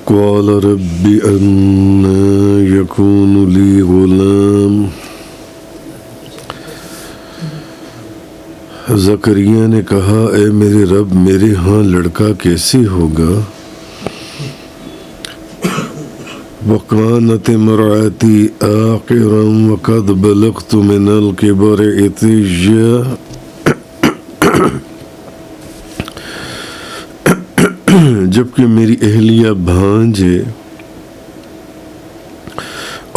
قال رب أنى يكون لي غلام زکریا نے کہا اے میرے رب میرے ہاں لڑکا کیسے ہوگا وَكَانَتِ امْرَأَتِي عَاقِرًا وَقَدْ بَلَغْتُ مِنَ الْكِبَرِ عِتِيًّا جبکہ میری اہلیہ بھانج ہے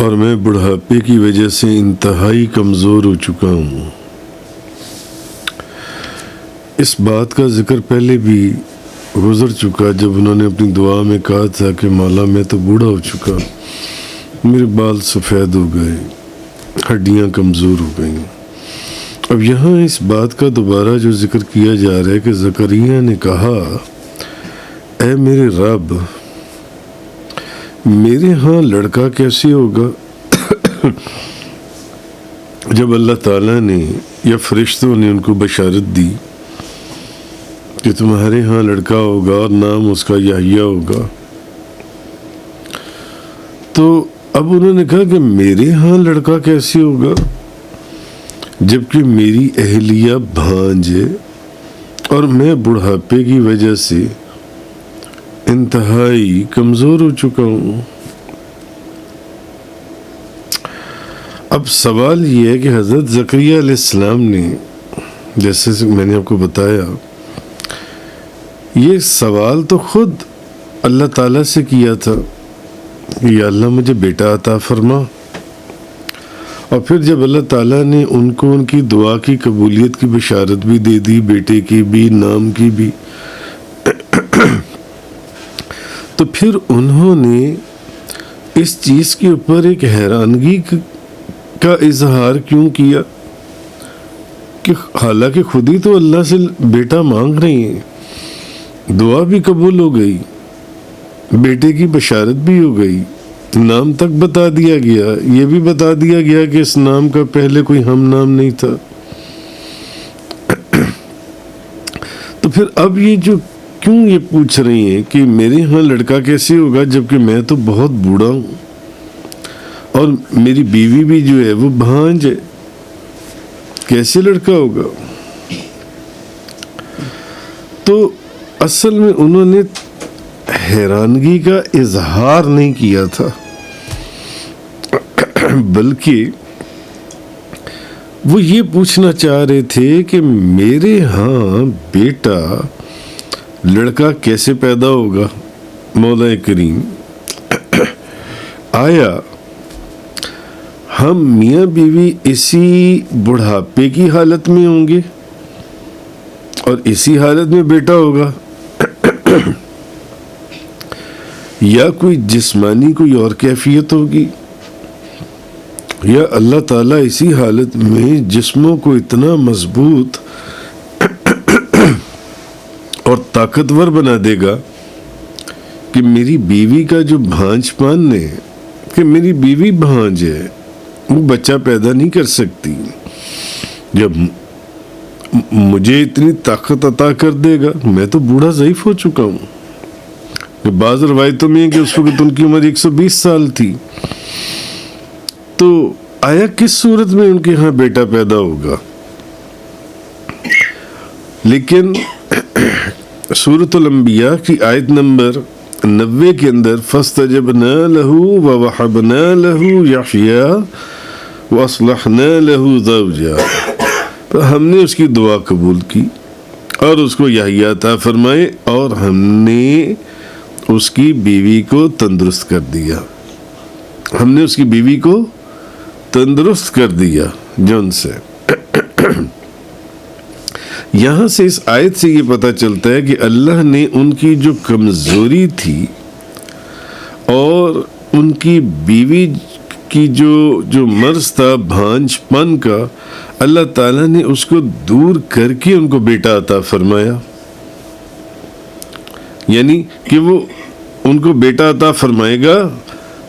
اور میں بڑھاپے کی وجہ سے انتہائی کمزور ہو چکا ہوں۔ اس بات کا ذکر پہلے بھی گزر چکا جب انہوں نے اپنی دعا میں کہا تھا کہ مولا میں تو بوڑھا ہو چکا، میرے بال سفید ہو گئے، ہڈیاں کمزور ہو گئیں۔ اب یہاں اس بات کا دوبارہ جو ذکر کیا جا رہا ہے کہ زکریا نے کہا اے میرے رب میرے ہاں لڑکا کیسے ہوگا جب اللہ تعالیٰ نے یا فرشتوں نے ان کو بشارت دی کہ تمہارے ہاں لڑکا ہوگا اور نام اس کا یحییٰ ہوگا، تو اب انہوں نے کہا کہ میرے ہاں لڑکا کیسے ہوگا جبکہ میری اہلیہ بھانج ہے اور میں بڑھاپے کی وجہ سے انتہائی کمزور ہو چکا ہوں۔ اب سوال یہ ہے کہ حضرت زکریا علیہ السلام نے جیسے میں نے آپ کو بتایا یہ سوال تو خود اللہ تعالیٰ سے کیا تھا کہ یا اللہ مجھے بیٹا عطا فرما، اور پھر جب اللہ تعالیٰ نے ان کو ان کی دعا کی قبولیت کی بشارت بھی دے دی، بیٹے کی بھی نام کی بھی، تو پھر انہوں نے اس چیز کے اوپر ایک حیرانگی کا اظہار کیوں کیا کہ حالانکہ خود ہی تو اللہ سے بیٹا مانگ رہی ہیں، دعا بھی قبول ہو گئی، بیٹے کی بشارت بھی ہو گئی، نام تک بتا دیا گیا، یہ بھی بتا دیا گیا کہ اس نام کا پہلے کوئی ہم نام نہیں تھا، تو پھر اب یہ جو کیوں یہ پوچھ رہی ہیں کہ میرے ہاں لڑکا کیسے ہوگا جبکہ میں تو بہت بوڑھا ہوں اور میری بیوی بھی جو ہے وہ بھانج ہے، کیسے لڑکا ہوگا؟ تو اصل میں انہوں نے حیرانگی کا اظہار نہیں کیا تھا بلکہ وہ یہ پوچھنا چاہ رہے تھے کہ میرے ہاں بیٹا لڑکا کیسے پیدا ہوگا مولا کریم، آیا ہم میاں بیوی اسی بڑھاپے کی حالت میں ہوں گے اور اسی حالت میں بیٹا ہوگا یا کوئی جسمانی کوئی اور کیفیت ہوگی، یا اللہ تعالیٰ اسی حالت میں جسموں کو اتنا مضبوط اور طاقتور بنا دے گا کہ میری بیوی کا جو بھانج پان ہے کہ میری بیوی بھانج ہے وہ بچہ پیدا نہیں کر سکتی، جب مجھے اتنی طاقت عطا کر دے گا، میں تو بوڑھا ضعیف ہو چکا ہوں، کہ بعض روایتوں میں ہے کہ اس وقت ان کی عمر 120 سال تھی، تو آیا کس صورت میں ان کے ہاں بیٹا پیدا ہوگا؟ لیکن سورۃ الانبیاء کی آیت نمبر 90 کے اندر فَاسْتَجَبْنَا لَهُ وَوَهَبْنَا لَهُ يَحْيَىٰ وَأَصْلَحْنَا لَهُ زَوْجَهُ، تو ہم نے اس کی دعا قبول کی اور اس کو یحییٰ عطا فرمائے اور ہم نے اس کی بیوی کو تندرست کر دیا، ہم نے اس کی بیوی کو تندرست کر دیا جن سے یہاں سے اس آیت سے یہ پتہ چلتا ہے کہ اللہ نے ان کی جو کمزوری تھی اور ان کی بیوی کی جو مرض تھا بھانج پن کا، اللہ تعالیٰ نے اس کو دور کر کے ان کو بیٹا عطا فرمایا، یعنی کہ وہ ان کو بیٹا عطا فرمائے گا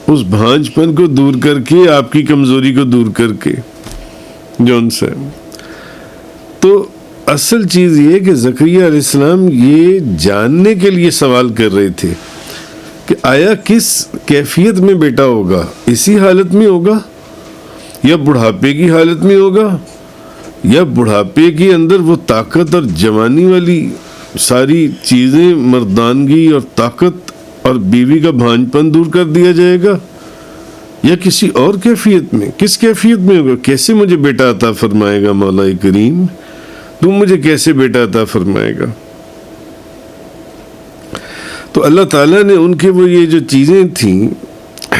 اس بھانج پن کو دور کر کے، آپ کی کمزوری کو دور کر کے جو ان سے۔ تو اصل چیز یہ کہ زکریا علیہ السلام یہ جاننے کے لیے سوال کر رہے تھے کہ آیا کس کیفیت میں بیٹا ہوگا، اسی حالت میں ہوگا یا بڑھاپے کی حالت میں ہوگا، یا بڑھاپے کے اندر وہ طاقت اور جوانی والی ساری چیزیں، مردانگی اور طاقت اور بیوی کا بھانج پن دور کر دیا جائے گا، یا کسی اور کیفیت میں؟ کس کیفیت میں ہوگا؟ کیسے مجھے بیٹا عطا فرمائے گا مولا کریم؟ تم مجھے کیسے بیٹا عطا فرمائے گا؟ تو اللہ تعالیٰ نے ان کے وہ یہ جو چیزیں تھیں،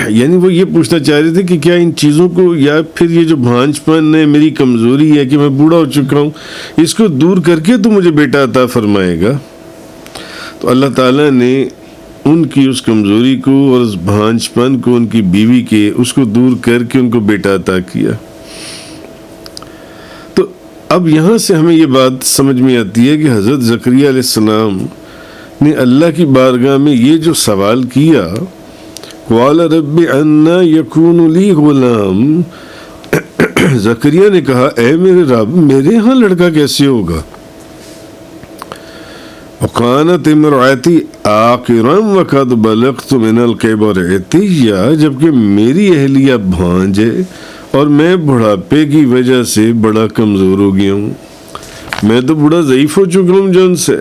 یعنی وہ یہ پوچھنا چاہ رہے تھے کہ کیا ان چیزوں کو، یا پھر یہ جو بھانج پن ہے، میری کمزوری ہے کہ میں بوڑھا ہو چکا ہوں، اس کو دور کر کے تو مجھے بیٹا عطا فرمائے گا؟ تو اللہ تعالیٰ نے ان کی اس کمزوری کو اور اس بھانج پن کو، ان کی بیوی کے، اس کو دور کر کے ان کو بیٹا عطا کیا۔ تو اب یہاں سے ہمیں یہ بات سمجھ میں آتی ہے کہ حضرت زکریا علیہ السلام نے اللہ کی بارگاہ میں یہ جو سوال کیا، قال رب انا یکون لی غلام، زکریا نے کہا اے میرے رب، میرے ہاں لڑکا کیسے ہوگا؟ وقانت امرأتی عاقرا وقد بلغت من الکبر عتیا، جبکہ میری اہلیہ بھانج ہے اور میں بڑھاپے کی وجہ سے بڑا کمزور ہو گیا ہوں، میں تو بڑا ضعیف ہو چکا ہوں جن سے۔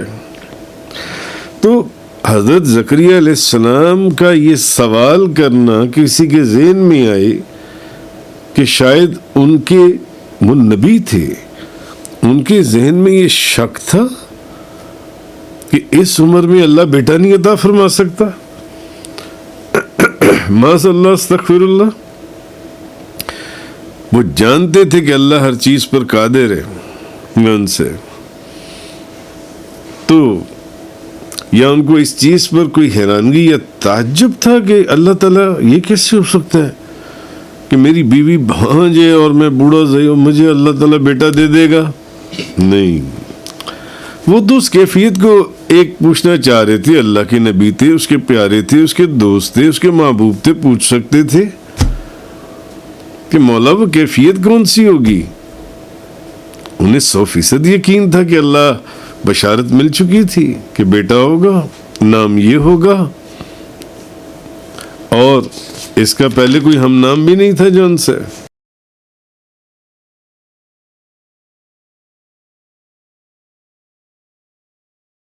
تو حضرت زکریا علیہ السلام کا یہ سوال کرنا کسی کے ذہن میں آئے کہ شاید ان کے، وہ نبی تھے، ان کے ذہن میں یہ شک تھا کہ اس عمر میں اللہ بیٹا نہیں عطا فرما سکتا؟ معاذ اللہ، استغفر اللہ۔ وہ جانتے تھے کہ اللہ ہر چیز پر قادر ہے ان سے، تو یا ان کو اس چیز پر کوئی حیرانگی یا تعجب تھا کہ اللہ تعالیٰ یہ کیسے ہو سکتا ہے کہ میری بیوی بھانج ہے اور میں بوڑھا ضعیف، مجھے اللہ تعالیٰ بیٹا دے دے گا؟ نہیں، وہ تو اس کیفیت کو ایک پوچھنا چاہ رہے تھے۔ اللہ کے نبی تھے، اس کے پیارے تھے، اس کے دوست تھے، اس کے محبوب تھے، پوچھ سکتے تھے کہ مولا وہ کیفیت کون سی ہوگی؟ انہیں 100% یقین تھا کہ اللہ بشارت مل چکی تھی کہ بیٹا ہوگا، نام یہ ہوگا، اور اس کا پہلے کوئی ہم نام بھی نہیں تھا جو ان سے